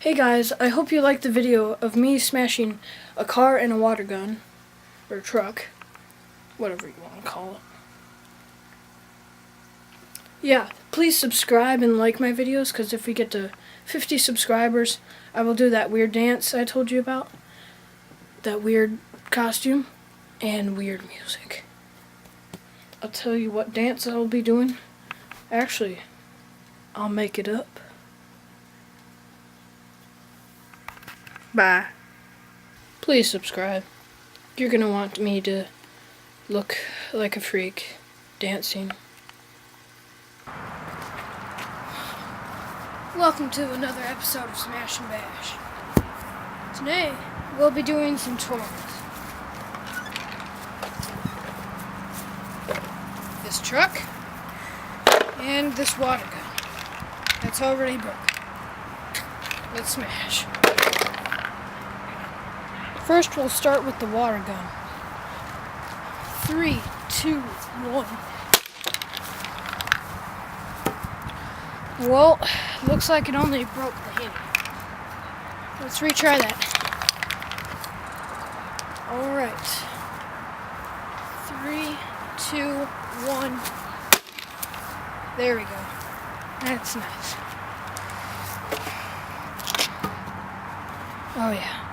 Hey guys, I hope you liked the video of me smashing a car and a water gun, or truck, whatever you want to call it. Yeah, please subscribe and like my videos, because if we get to 50 subscribers, I will do that weird dance I told you about, that weird costume, and weird music. I'll tell you what dance I'll be doing. Actually, I'll make it up. Bye. Please subscribe. You're gonna want me to look like a freak dancing. Welcome to another episode of Smash and Bash. Today, we'll be doing some toys. This truck, and this water gun. That's already broken. Let's smash. First, we'll start with the water gun. 3, 2, 1. Well, looks like it only broke the handle. Let's retry that. Alright. 3, 2, 1. There we go. That's nice. Oh yeah.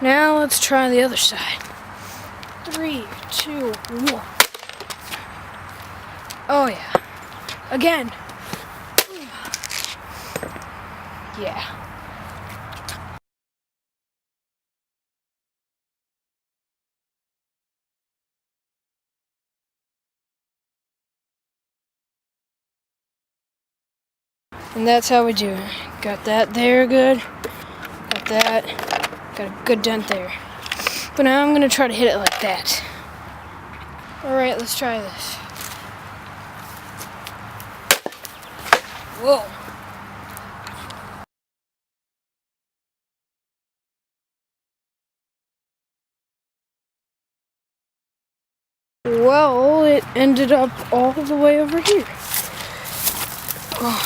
Now let's try the other side. 3, 2, 1. Oh yeah. Again. Yeah. And that's how we do it. Got that there good. Got that. Got a good dent there. But now I'm going to try to hit it like that. Alright, let's try this. Whoa. Well, it ended up all the way over here. Oh.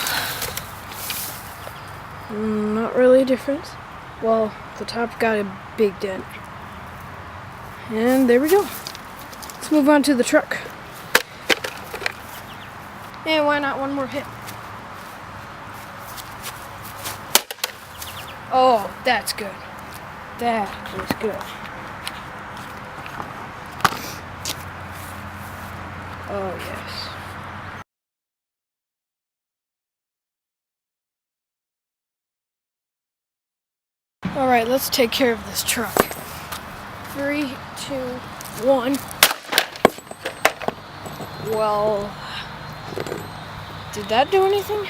Not really a difference. Well, the top got a big dent. And there we go. Let's move on to the truck. And why not one more hit? Oh, that's good. That was good. Oh, yes. Alright, let's take care of this truck. 3, 2, 1. Well, did that do anything?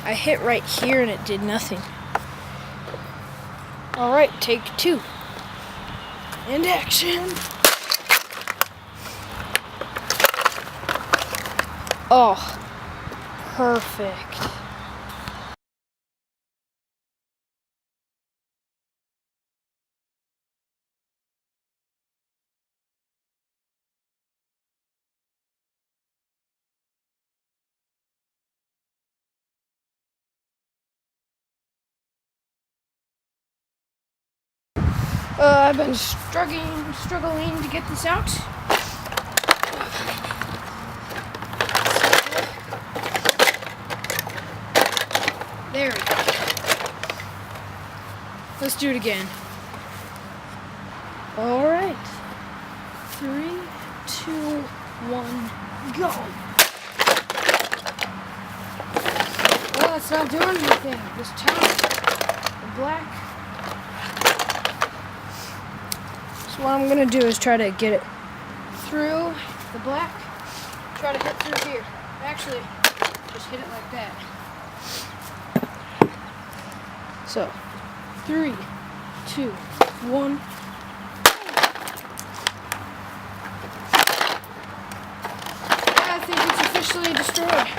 I hit right here and it did nothing. Alright, take 2. And action. Oh, perfect. I've been struggling to get this out. There we go. Let's do it again. Alright. 3, 2, 1, go. Well, it's not doing anything. This top, the black. So what I'm going to do is try to get it through the black. Try to hit through here. Actually, just hit it like that. So, 3, 2, 1. I think it's officially destroyed.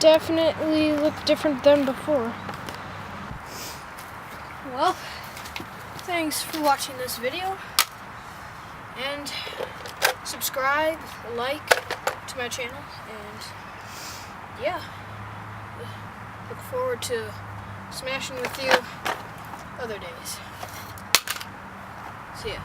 definitely look different than before. Well, thanks for watching this video, and subscribe, like to my channel, and yeah, look forward to smashing with you other days. See ya.